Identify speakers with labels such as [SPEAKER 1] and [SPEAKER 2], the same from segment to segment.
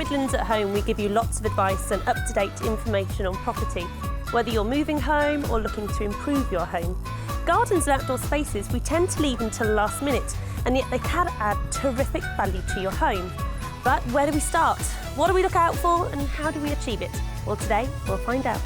[SPEAKER 1] Midlands at Home, we give you lots of advice and up-to-date information on property. Whether you're moving home or looking to improve your home, gardens and outdoor spaces we tend to leave until the last minute, and yet they can add terrific value to your home. But where do we start? What do we look out for and how do we achieve it? Well, today we'll find out.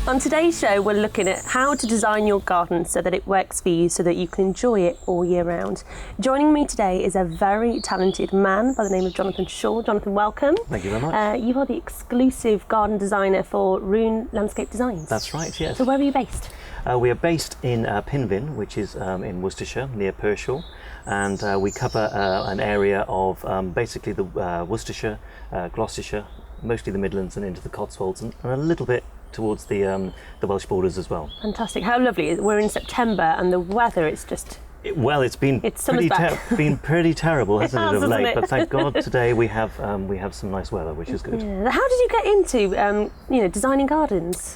[SPEAKER 1] On today's show, we're looking at how to design your garden so that it works for you, so that you can enjoy it all year round. Joining me today is a very talented man by the name of Jonathan Shaw. Jonathan, welcome.
[SPEAKER 2] Thank you very much.
[SPEAKER 1] You are the exclusive garden designer for Rune Landscape Designs.
[SPEAKER 2] That's right, yes.
[SPEAKER 1] So where are you based?
[SPEAKER 2] We are based in Pinvin, which is in Worcestershire, near Pershore, and we cover an area of basically the Worcestershire, Gloucestershire, mostly the Midlands and into the Cotswolds, and a little bit towards the Welsh borders as well.
[SPEAKER 1] Fantastic. How lovely. We're in September and the weather, it's just...
[SPEAKER 2] It's been pretty terrible, hasn't it, of late? But thank God today we have some nice weather, which is good.
[SPEAKER 1] Yeah. How did you get into designing gardens?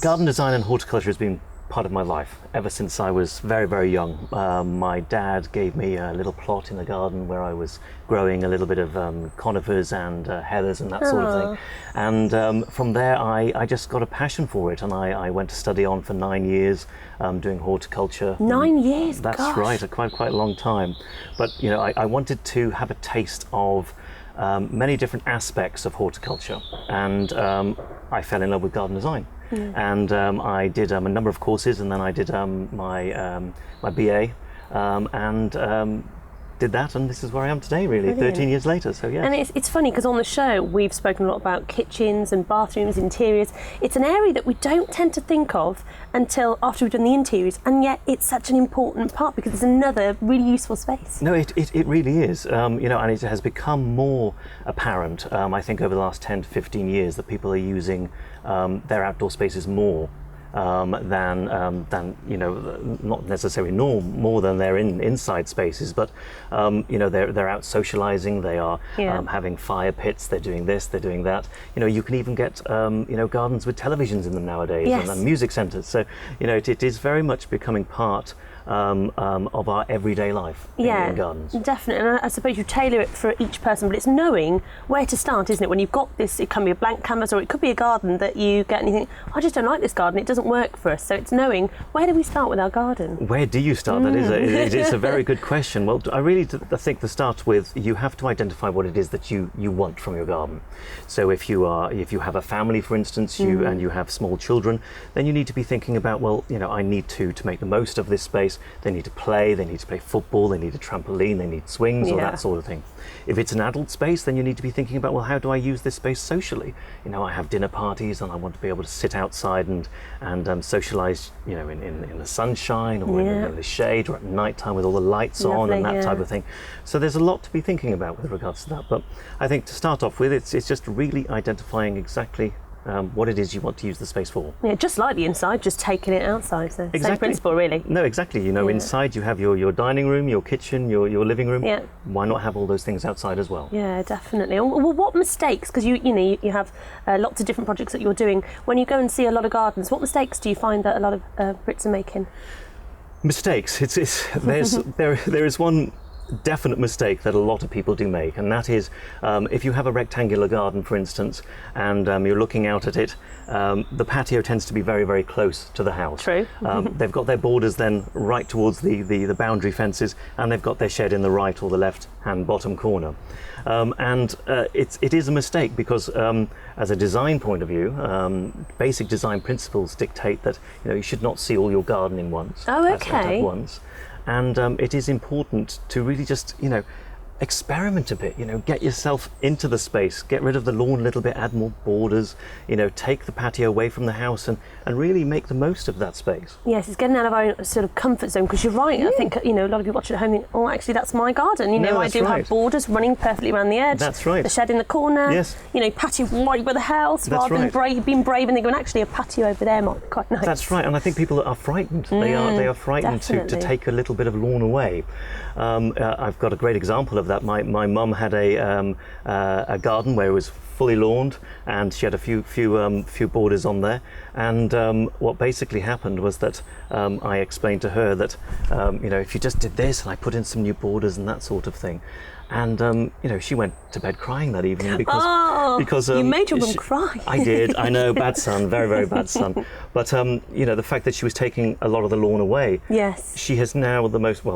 [SPEAKER 2] Garden design and horticulture has been part of my life ever since I was very, very young. My dad gave me a little plot in the garden where I was growing a little bit of conifers and heathers and that sort of thing. And from there I just got a passion for it, and I went to study on for 9 years doing horticulture.
[SPEAKER 1] 9 years?
[SPEAKER 2] That's
[SPEAKER 1] Gosh.
[SPEAKER 2] right, quite a long time. But I wanted to have a taste of many different aspects of horticulture, and I fell in love with garden design. And I did a number of courses, and then I did my BA and did that, and this is where I am today, really. Brilliant. 13 years later, so yeah.
[SPEAKER 1] And it's funny because on the show we've spoken a lot about kitchens and bathrooms, interiors. It's an area that we don't tend to think of until after we've done the interiors, and yet it's such an important part because it's another really useful space.
[SPEAKER 2] No, it really is, and it has become more apparent, I think, over the last 10 to 15 years that people are using their outdoor spaces more than not necessarily more than their inside spaces, but they're out socializing, they are having fire pits, they're doing this, they're doing that. You can even get gardens with televisions in them nowadays.
[SPEAKER 1] Yes.
[SPEAKER 2] and music centers, so it is very much becoming part of our everyday life in gardens.
[SPEAKER 1] Definitely. And I suppose you tailor it for each person, but it's knowing where to start, isn't it? When you've got this, it can be a blank canvas, or it could be a garden that you get and you think, I just don't like this garden, it doesn't work for us. So it's knowing, where do we start with our garden?
[SPEAKER 2] Where do you start? That is a very good question. Well, I really think to start with, you have to identify what it is that you want from your garden. So if you have a family, for instance, and you have small children, then you need to be thinking about, well, I need to make the most of this space. They need to play football, they need a trampoline, they need swings, or that sort of thing. If it's an adult space, then you need to be thinking about, well, how do I use this space socially? I have dinner parties and I want to be able to sit outside and socialize, in the sunshine, or in the shade, or at night time with all the lights on and that type of thing. So there's a lot to be thinking about with regards to that. But I think to start off with, it's just really identifying exactly what it is you want to use the space for. Yeah,
[SPEAKER 1] just like the inside, just taking it outside. So
[SPEAKER 2] exactly.
[SPEAKER 1] Same principle, really.
[SPEAKER 2] No, exactly. Inside you have your dining room, your kitchen, your living room.
[SPEAKER 1] Yeah.
[SPEAKER 2] Why not have all those things outside as well?
[SPEAKER 1] Yeah, definitely. Well, what mistakes? Because you have lots of different projects that you're doing. When you go and see a lot of gardens, what mistakes do you find that a lot of Brits are making?
[SPEAKER 2] Mistakes. There is one definite mistake that a lot of people do make, and that is if you have a rectangular garden, for instance, and you're looking out at it, the patio tends to be very, very close to the house.
[SPEAKER 1] True.
[SPEAKER 2] They've got their borders then right towards the boundary fences, and they've got their shed in the right or the left hand bottom corner. It is a mistake because as a design point of view, basic design principles dictate that you should not see all your garden in once.
[SPEAKER 1] Oh, okay.
[SPEAKER 2] At once. And it is important to really just experiment a bit, get yourself into the space, get rid of the lawn a little bit, add more borders, take the patio away from the house and really make the most of that space.
[SPEAKER 1] Yes, it's getting out of our sort of comfort zone, because you're right. I think, a lot of people watching at home think, oh, actually, that's my garden. I do have borders running perfectly around the edge.
[SPEAKER 2] That's right.
[SPEAKER 1] The shed in the corner.
[SPEAKER 2] Yes.
[SPEAKER 1] Patio right by the house,
[SPEAKER 2] That's
[SPEAKER 1] rather
[SPEAKER 2] right.
[SPEAKER 1] than being brave and thinking, actually, a patio over there might be quite nice.
[SPEAKER 2] That's right, and I think people are frightened. They are frightened to take a little bit of lawn away. I've got a great example of that. My mum had a garden where it was fully lawned, and she had a few borders on there. And what basically happened was that I explained to her that if you just did this, and I put in some new borders and that sort of thing. And she went to bed crying that evening because
[SPEAKER 1] you made your mum cry.
[SPEAKER 2] I did. I know, bad son, very, very bad son. But the fact that she was taking a lot of the lawn away.
[SPEAKER 1] Yes.
[SPEAKER 2] She has now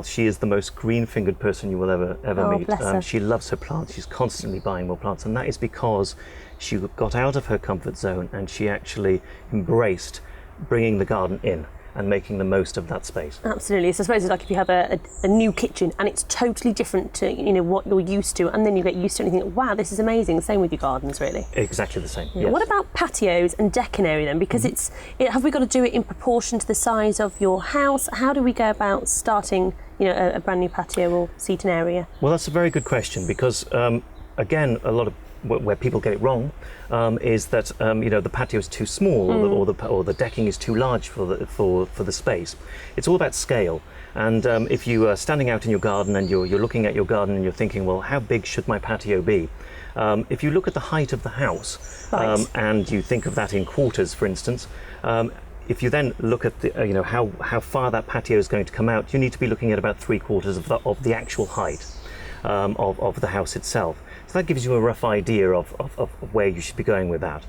[SPEAKER 2] she is the most green-fingered person you will ever meet.
[SPEAKER 1] Bless her.
[SPEAKER 2] She loves her plants. She's constantly buying more plants, and that is because she got out of her comfort zone and she actually embraced bringing the garden in and making the most of that space.
[SPEAKER 1] Absolutely. So I suppose it's like if you have a new kitchen and it's totally different to what you're used to, and then you get used to it and you think, wow, this is amazing. Same with your gardens, really.
[SPEAKER 2] Exactly the same.
[SPEAKER 1] Yeah.
[SPEAKER 2] Yes.
[SPEAKER 1] What about patios and decking area then? Because have we got to do it in proportion to the size of your house? How do we go about starting a brand new patio or seating area?
[SPEAKER 2] Well, that's a very good question, because again, a lot of where people get it wrong is that the patio is too small, or the decking is too large for the space. It's all about scale. And if you are standing out in your garden and you're looking at your garden and you're thinking, well, how big should my patio be? If you look at the height of the house,
[SPEAKER 1] right.
[SPEAKER 2] And you think of that in quarters, for instance. If you then look at how far that patio is going to come out, you need to be looking at about 3/4 of the actual height of the house itself. So that gives you a rough idea of where you should be going with that.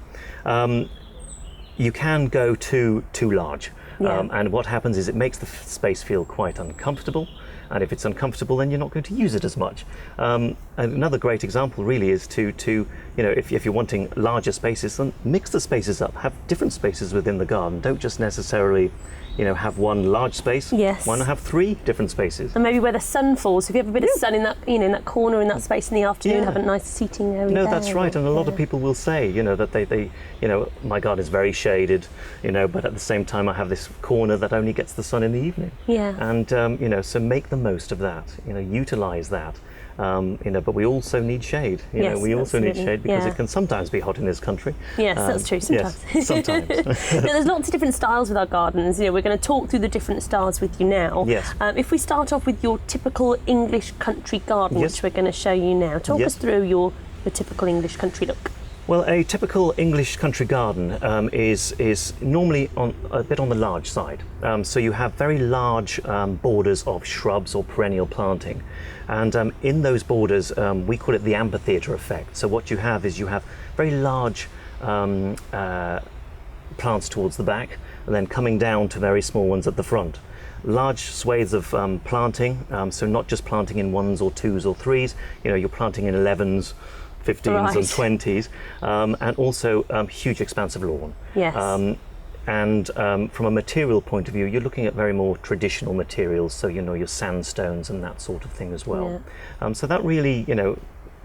[SPEAKER 2] You can go too large, and what happens is it makes the space feel quite uncomfortable. And if it's uncomfortable, then you're not going to use it as much. Another great example really is to if you're wanting larger spaces, then mix the spaces up. Have different spaces within the garden. Don't just necessarily have one large space.
[SPEAKER 1] Yes.
[SPEAKER 2] Why not have 3 different spaces?
[SPEAKER 1] And maybe where the sun falls. If you have a bit of sun in that in that corner, in that space in the afternoon, have a nice seating area.
[SPEAKER 2] No,
[SPEAKER 1] there,
[SPEAKER 2] that's right. And a lot of people will say, that they my garden is very shaded, but at the same time I have this corner that only gets the sun in the evening.
[SPEAKER 1] Yeah.
[SPEAKER 2] And so make the most of that. Utilize that. But we also need shade.
[SPEAKER 1] Yes,
[SPEAKER 2] we also need shade because
[SPEAKER 1] yeah.
[SPEAKER 2] it can sometimes be hot in this country.
[SPEAKER 1] Yes, that's true. Sometimes.
[SPEAKER 2] Yes, sometimes.
[SPEAKER 1] Now, there's lots of different styles with our gardens. We're going to talk through the different styles with you now.
[SPEAKER 2] Yes.
[SPEAKER 1] If we start off with your typical English country garden,
[SPEAKER 2] Yes.
[SPEAKER 1] which we're going to show you now, talk
[SPEAKER 2] Yes.
[SPEAKER 1] us through your typical English country look.
[SPEAKER 2] Well, a typical English country garden is normally a bit on the large side. So you have very large borders of shrubs or perennial planting. And in those borders, we call it the amphitheatre effect. So what you have is you have very large plants towards the back, and then coming down to very small ones at the front. Large swathes of planting, so not just planting in 1s or 2s or 3s, you're planting in 11s, 15s
[SPEAKER 1] Right.
[SPEAKER 2] and 20s, and also huge expanse of lawn.
[SPEAKER 1] Yes.
[SPEAKER 2] And from a material point of view, you're looking at very more traditional materials, so your sandstones and that sort of thing as well.
[SPEAKER 1] Yeah.
[SPEAKER 2] So that really,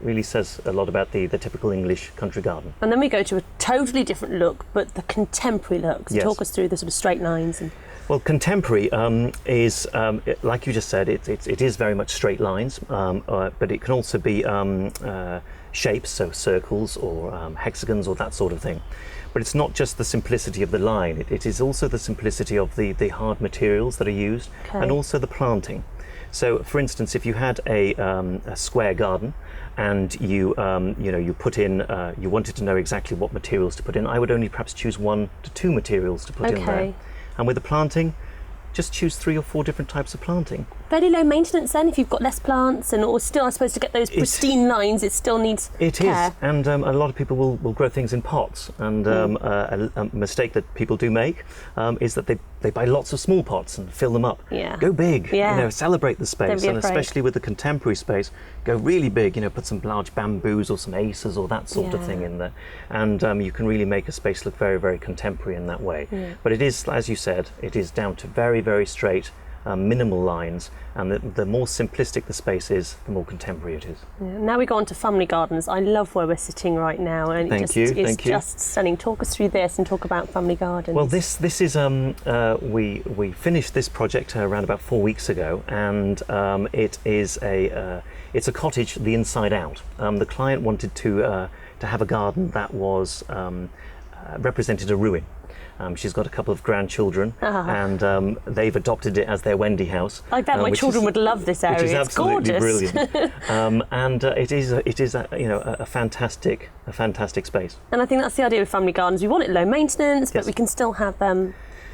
[SPEAKER 2] really says a lot about the typical English country garden.
[SPEAKER 1] And then we go to a totally different look, but the contemporary look. So
[SPEAKER 2] Yes.
[SPEAKER 1] talk us through the sort of straight lines. And
[SPEAKER 2] Well, contemporary is, like you just said, it is very much straight lines, but it can also be shapes, so circles or hexagons or that sort of thing. But it's not just the simplicity of the line, it is also the simplicity of the hard materials that are used,
[SPEAKER 1] Okay.
[SPEAKER 2] and also the planting. So, for instance, if you had a square garden and you put in, you wanted to know exactly what materials to put in, I would only perhaps choose 1 to 2 materials to put in there.
[SPEAKER 1] Okay.
[SPEAKER 2] And with the planting, just choose 3 or 4 different types of planting.
[SPEAKER 1] fairly low maintenance then, if you've got less plants, or still, I suppose, to get those pristine lines, it still needs care.
[SPEAKER 2] It is, and a lot of people will grow things in pots, and a mistake that people do make is that they buy lots of small pots and fill them up.
[SPEAKER 1] Yeah.
[SPEAKER 2] Go big,
[SPEAKER 1] Yeah.
[SPEAKER 2] celebrate the space,
[SPEAKER 1] Don't be
[SPEAKER 2] and
[SPEAKER 1] afraid.
[SPEAKER 2] especially with the contemporary space, go really big, put some large bamboos or some aces or that sort of thing in there, and you can really make a space look very, very contemporary in that way.
[SPEAKER 1] Yeah.
[SPEAKER 2] But it is, as you said, it is down to very, very straight minimal lines, and the more simplistic the space is, the more contemporary it is.
[SPEAKER 1] Yeah. Now we go on to family gardens. I love where we're sitting right now, and
[SPEAKER 2] Thank you.
[SPEAKER 1] It's just stunning. Talk us through this and talk about family gardens.
[SPEAKER 2] Well, this is we finished this project around about 4 weeks ago, and it is it's a cottage the inside out. The client wanted to have a garden that was represented a ruin. She's got a couple of grandchildren, and they've adopted it as their Wendy house.
[SPEAKER 1] I bet my children would love this area.
[SPEAKER 2] Which is absolutely
[SPEAKER 1] gorgeous.
[SPEAKER 2] Brilliant. And it is a fantastic space.
[SPEAKER 1] And I think that's the idea with family gardens. We want it low maintenance, but we can still have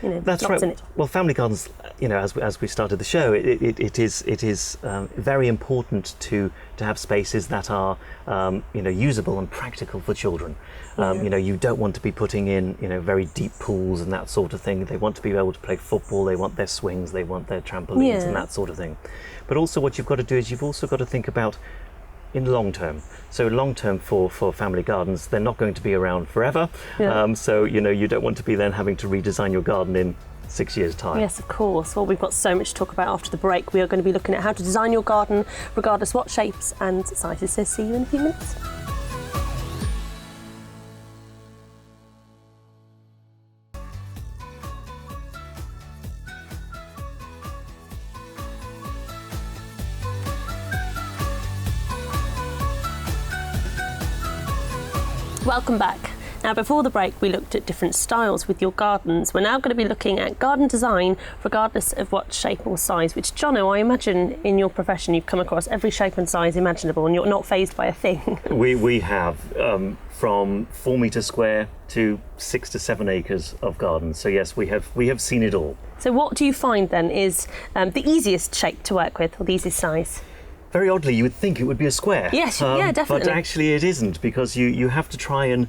[SPEAKER 2] that's
[SPEAKER 1] lots
[SPEAKER 2] right.
[SPEAKER 1] in it.
[SPEAKER 2] Well, family gardens, as we started the show, it is very important to have spaces that are usable and practical for children. You don't want to be putting in very deep pools and that sort of thing. They want to be able to play football. They want their swings. They want their trampolines and that sort of thing. But also, what you've got to do is you've also got to think about in long term. So long term for family gardens, they're not going to be around forever. Yeah. So you don't want to be then having to redesign your garden in 6 years' time.
[SPEAKER 1] Yes, of course. Well, we've got so much to talk about after the break. We are going to be looking at how to design your garden regardless what shapes and sizes. So see you in a few minutes. Welcome back. Now, before the break, we looked at different styles with your gardens. We're now going to be looking at garden design, regardless of what shape or size, which, Jono, I imagine in your profession you've come across every shape and size imaginable, and you're not fazed by a thing.
[SPEAKER 2] We have from 4 metre square to 6 to 7 acres of gardens. So yes, we have seen it all.
[SPEAKER 1] So what do you find then is the easiest shape to work with, or the easiest size?
[SPEAKER 2] Very oddly, you would think it would be a square.
[SPEAKER 1] Yes, yeah, definitely.
[SPEAKER 2] But actually it isn't, because you have to try and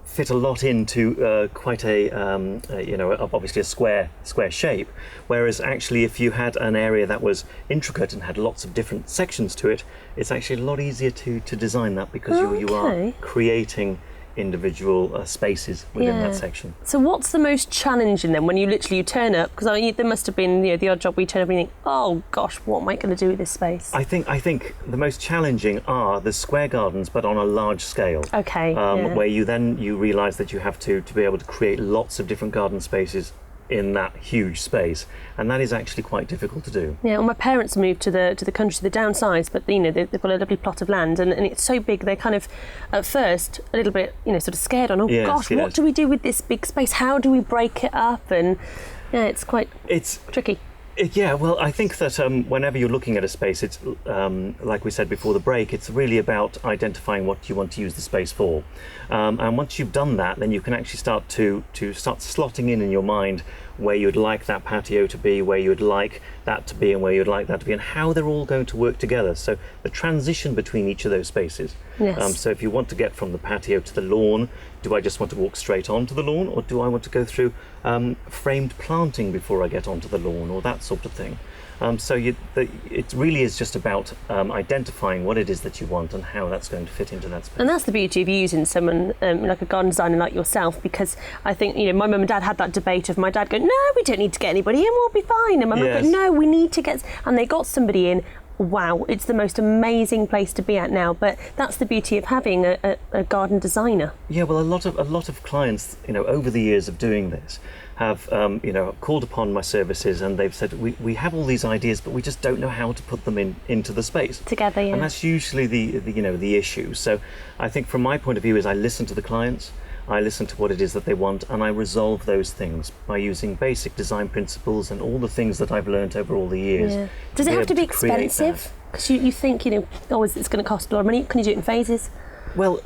[SPEAKER 2] fit a lot into quite obviously a square shape. Whereas actually if you had an area that was intricate and had lots of different sections to it, it's actually a lot easier to design that, because you are creating individual spaces within that section.
[SPEAKER 1] So what's the most challenging then when you turn up? Because there must have been the odd job where you turn up and you think, oh gosh, what am I going to do with this space?
[SPEAKER 2] I think the most challenging are the square gardens, but on a large scale.
[SPEAKER 1] Okay.
[SPEAKER 2] Where you realise that you have to be able to create lots of different garden spaces in that huge space, and that is actually quite difficult to do.
[SPEAKER 1] Yeah, well, my parents moved to the country, they downsized, but they've got a lovely plot of land, and it's so big they're kind of at first a little bit sort of scared on what do we do with this big space, how do we break it up, and it's tricky.
[SPEAKER 2] Yeah, well, I think that whenever you're looking at a space, it's like we said before the break, it's really about identifying what you want to use the space for. And once you've done that, then you can actually start slotting in your mind where you'd like that patio to be, where you'd like that to be, and where you'd like that to be, and how they're all going to work together. So the transition between each of those spaces.
[SPEAKER 1] Yes.
[SPEAKER 2] So if you want to get from the patio to the lawn, do I just want to walk straight onto the lawn, or do I want to go through framed planting before I get onto the lawn, or that sort of thing? It really is just about identifying what it is that you want and how that's going to fit into that space.
[SPEAKER 1] And that's the beauty of using someone like a garden designer like yourself, because I think my mum and dad had that debate of my dad going, no, we don't need to get anybody in, we'll be fine, and my mum going, no, we need to get, and they got somebody in. Wow, it's the most amazing place to be at now. But that's the beauty of having a garden designer.
[SPEAKER 2] Yeah, well, a lot of clients, over the years of doing this, have called upon my services, and they've said we have all these ideas, but we just don't know how to put them into the space
[SPEAKER 1] together. Yeah.
[SPEAKER 2] And that's usually the issue. So I think from my point of view is I listen to the clients. I listen to what it is that they want, and I resolve those things by using basic design principles and all the things that I've learned over all the years.
[SPEAKER 1] Yeah. Does it have to be expensive? Because you think, it's going to cost a lot of money. Can you do it in phases?
[SPEAKER 2] Well,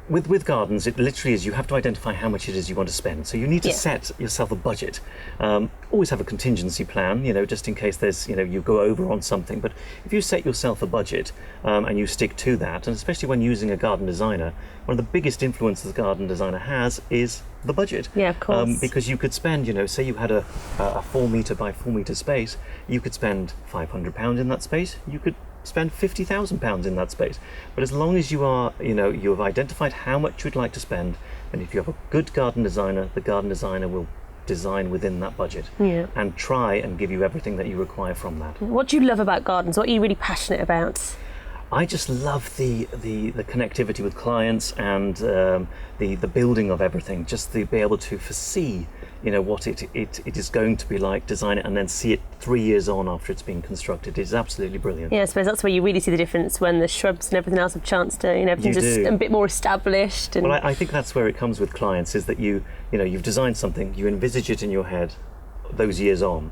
[SPEAKER 2] with gardens, it literally is, you have to identify how much it is you want to spend. So you need to set yourself a budget. Always have a contingency plan, just in case there's, you go over on something. But if you set yourself a budget and you stick to that, and especially when using a garden designer, one of the biggest influences a garden designer has is the budget.
[SPEAKER 1] Yeah, of course.
[SPEAKER 2] Because you could spend, say you had a 4 metre by 4 metre space, you could spend £500 in that space. You could spend £50,000 in that space. But as long as you are, you have identified how much you'd like to spend, and if you have a good garden designer, the garden designer will design within that budget
[SPEAKER 1] Yeah.
[SPEAKER 2] and try and give you everything that you require from that.
[SPEAKER 1] What do you love about gardens? What are you really passionate about?
[SPEAKER 2] I just love the connectivity with clients and the building of everything. Just to be able to foresee, what it is going to be like, design it, and then see it 3 years on after it's been constructed is absolutely brilliant.
[SPEAKER 1] Yeah, I suppose that's where you really see the difference when the shrubs and everything else have chanced to, everything's just a bit more established. And
[SPEAKER 2] well, I think that's where it comes with clients, is that you've designed something, you envisage it in your head those years on.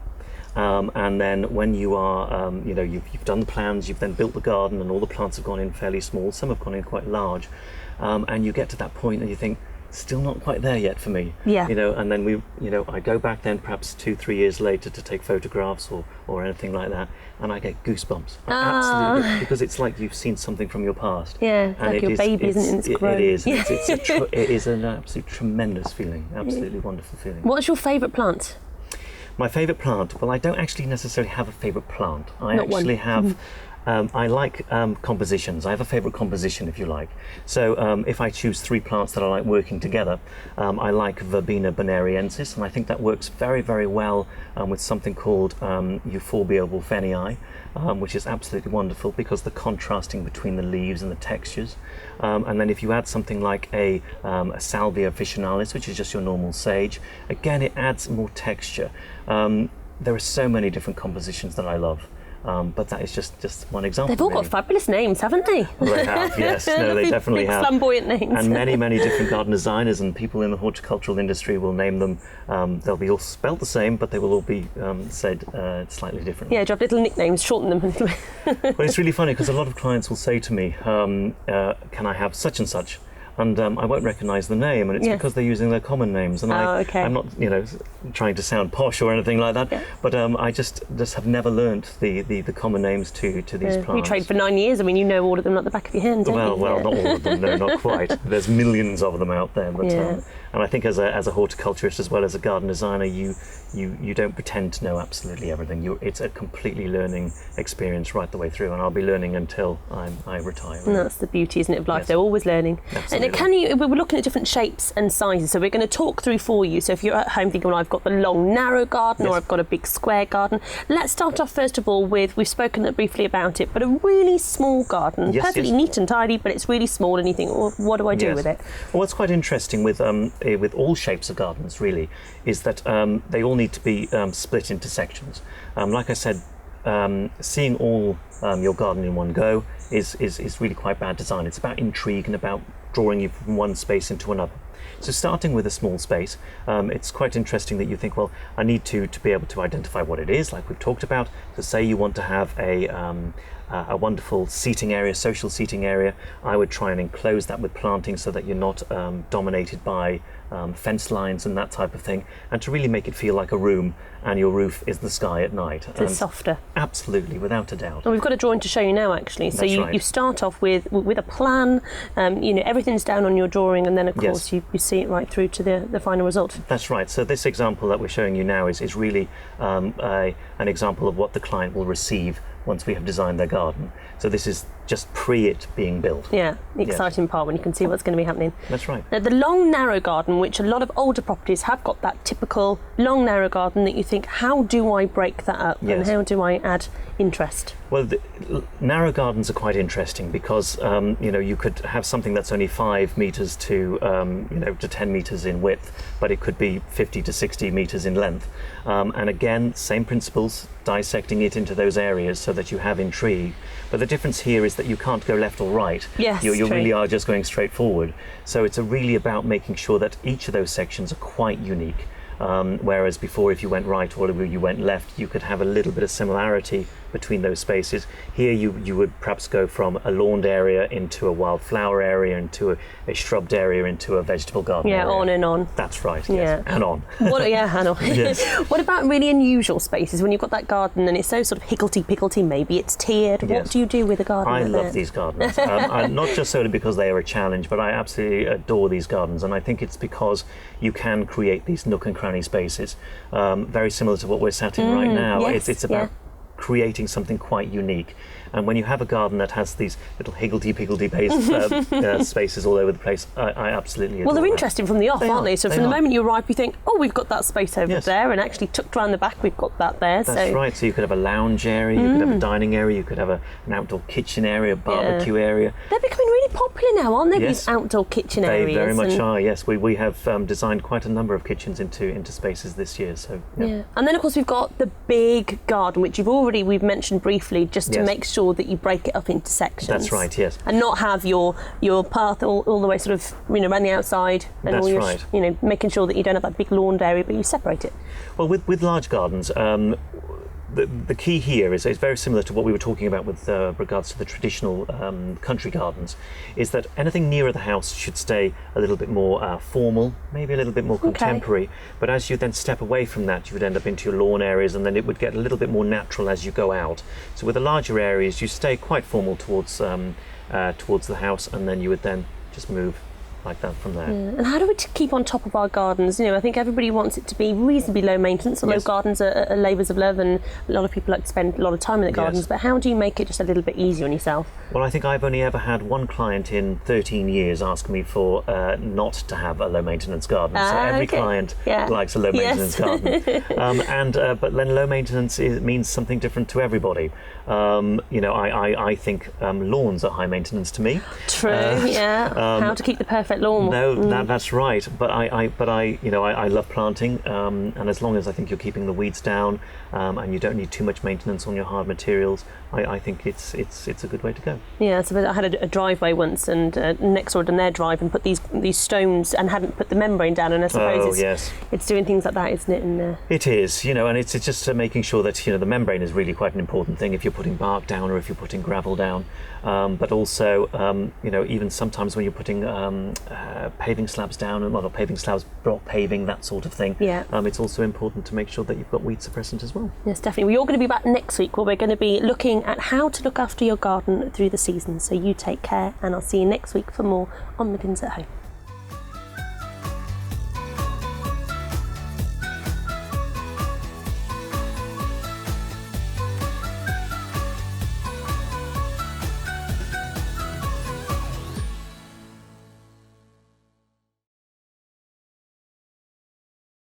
[SPEAKER 2] And then when you are, you've done the plans, you've then built the garden, and all the plants have gone in fairly small, some have gone in quite large, and you get to that point and you think, still not quite there yet for me.
[SPEAKER 1] Yeah.
[SPEAKER 2] And then I go back then perhaps 2-3 years later to take photographs or anything like that, and I get goosebumps. Absolutely, because it's like you've seen something from your past.
[SPEAKER 1] Yeah,
[SPEAKER 2] and
[SPEAKER 1] like your baby, isn't it? It's grown.
[SPEAKER 2] It is. It is an absolute tremendous feeling, absolutely wonderful feeling.
[SPEAKER 1] What's your favourite plant?
[SPEAKER 2] My favourite plant? Well, I don't actually necessarily have a favourite plant. I
[SPEAKER 1] Not
[SPEAKER 2] actually
[SPEAKER 1] one.
[SPEAKER 2] have. I like compositions. I have a favourite composition, if you like. So if I choose 3 plants that I like working together, I like Verbena bonariensis, and I think that works very, very well with something called Euphorbia wolfenii, which is absolutely wonderful because the contrasting between the leaves and the textures. And then if you add something like a Salvia officinalis, which is just your normal sage, again, it adds more texture. There are so many different compositions that I love. But that is just one example.
[SPEAKER 1] They've all got fabulous names, haven't they?
[SPEAKER 2] Well, they have, yes. No, they definitely
[SPEAKER 1] big
[SPEAKER 2] have.
[SPEAKER 1] Flamboyant names.
[SPEAKER 2] And many, many different garden designers and people in the horticultural industry will name them. They'll be all spelled the same, but they will all be said slightly differently.
[SPEAKER 1] Yeah, do you have little nicknames, shorten them?
[SPEAKER 2] Well, it's really funny because a lot of clients will say to me, can I have such and such? And I won't recognise the name, and it's because they're using their common names. And I'm not, trying to sound posh or anything like that. Yeah. But I just have never learnt the common names to these plants.
[SPEAKER 1] You trained for 9 years. I mean, you know all of them like the back of your hand, don't you?
[SPEAKER 2] Well, not all of them. No, not quite. There's millions of them out there. But, and I think as a horticulturist as well as a garden designer, you don't pretend to know absolutely everything. It's a completely learning experience right the way through, and I'll be learning until I retire.
[SPEAKER 1] And that's the beauty, isn't it, of life? Yes. They're always learning.
[SPEAKER 2] Absolutely.
[SPEAKER 1] And we're looking at different shapes and sizes, so we're going to talk through for you. So if you're at home thinking, well, I've got the long, narrow garden, or I've got a big square garden, let's start off first of all with, we've spoken briefly about it, but a really small garden, perfectly neat and tidy, but it's really small, and you think, well, what do I do with it?
[SPEAKER 2] Well, what's quite interesting with all shapes of gardens, really, is that they all need to be split into sections. Like I said, seeing all your garden in one go is really quite bad design. It's about intrigue and about drawing you from one space into another. So starting with a small space, it's quite interesting that you think, well, I need to be able to identify what it is, like we've talked about. So say you want to have a wonderful seating area, social seating area, I would try and enclose that with planting so that you're not dominated by fence lines and that type of thing, and to really make it feel like a room and your roof is the sky at night.
[SPEAKER 1] It's softer.
[SPEAKER 2] Absolutely, without a doubt.
[SPEAKER 1] And we've got a drawing to show you now, actually. So you start off with a plan, everything's down on your drawing, and then of course you see it right through to the final result.
[SPEAKER 2] That's right. So this example that we're showing you now is really an example of what the client will receive once we have designed their garden. So this is just it being built.
[SPEAKER 1] Yeah, the exciting part when you can see what's going to be happening.
[SPEAKER 2] That's right.
[SPEAKER 1] Now, the long, narrow garden, which a lot of older properties have got that typical long, narrow garden that you think, how do I break that up and how do I add interest?
[SPEAKER 2] Well, narrow gardens are quite interesting because you could have something that's only 5 metres to 10 metres in width, but it could be 50 to 60 metres in length. And again, same principles, dissecting it into those areas so that you have intrigue. But the difference here is that you can't go left or right.
[SPEAKER 1] Yes,
[SPEAKER 2] you really are just going straight forward. So it's really about making sure that each of those sections are quite unique. Whereas before, if you went right or you went left, you could have a little bit of similarity between those spaces. Here you would perhaps go from a lawned area into a wildflower area, into a shrubbed area, into a vegetable garden area.
[SPEAKER 1] On and on.
[SPEAKER 2] That's right, yes. And on.
[SPEAKER 1] And on.
[SPEAKER 2] Yes.
[SPEAKER 1] What about really unusual spaces when you've got that garden and it's so sort of higgledy-piggledy, maybe it's tiered? What do you do with a garden
[SPEAKER 2] I love these gardens. Not just solely because they are a challenge, but I absolutely adore these gardens, and I think it's because you can create these nook and cranny spaces, very similar to what we're sat in right now.
[SPEAKER 1] Yes,
[SPEAKER 2] it's about creating something quite unique. And when you have a garden that has these little higgledy-piggledy spaces all over the place, I absolutely adore
[SPEAKER 1] Well, they're
[SPEAKER 2] that.
[SPEAKER 1] interesting from the off, aren't they? So from the moment you arrive, you think, oh, we've got that space over there, and actually tucked around the back, we've got that there.
[SPEAKER 2] That's right. So you could have a lounge area, you could have a dining area, you could have an outdoor kitchen area, a barbecue area.
[SPEAKER 1] They're becoming really popular now, aren't they?
[SPEAKER 2] Yes.
[SPEAKER 1] These outdoor kitchen areas.
[SPEAKER 2] They very much are. Yes, we have designed quite a number of kitchens into spaces this year. So
[SPEAKER 1] and then of course we've got the big garden, which we've mentioned briefly, just to make sure that you break it up into sections.
[SPEAKER 2] That's right. Yes,
[SPEAKER 1] and not have your path all the way sort of around the outside, and
[SPEAKER 2] that's
[SPEAKER 1] all your
[SPEAKER 2] right.
[SPEAKER 1] Making sure that you don't have that big lawned area, but you separate it.
[SPEAKER 2] Well, with large gardens, the key here is very similar to what we were talking about with regards to the traditional country gardens, is that anything nearer the house should stay a little bit more formal, maybe a little bit more contemporary. But as you then step away from that, you would end up into your lawn areas, and then it would get a little bit more natural as you go out. So with the larger areas, you stay quite formal towards the house, and then you would then just move like that from there.
[SPEAKER 1] And how do we keep on top of our gardens? I think everybody wants it to be reasonably low maintenance, although gardens are labours of love, and a lot of people like to spend a lot of time in the gardens, but how do you make it just a little bit easier on yourself?
[SPEAKER 2] Well, I think I've only ever had one client in 13 years ask me for not to have a low maintenance garden. So every client likes a low maintenance garden. But then low maintenance means something different to everybody. I think lawns are high maintenance to me.
[SPEAKER 1] True, how to keep the perfect lawn.
[SPEAKER 2] No, that's right. But I love planting, and as long as I think you're keeping the weeds down, and you don't need too much maintenance on your hard materials, I think it's a good way to go.
[SPEAKER 1] Yeah, so I had a driveway once, and next door done their drive and put these stones and hadn't put the membrane down, and I suppose it's doing things like that, isn't it? And
[SPEAKER 2] it is, and it's just making sure that the membrane is really quite an important thing if you're putting bark down or if you're putting gravel down, but also even sometimes when you're putting paving slabs down, and not paving slabs, block paving, that sort of thing. It's also important to make sure that you've got weed suppressant as well.
[SPEAKER 1] Yes, definitely. We're going to be back next week where we're going to be looking at how to look after your garden through the season. So you take care, and I'll see you next week for more on Midlands at Home.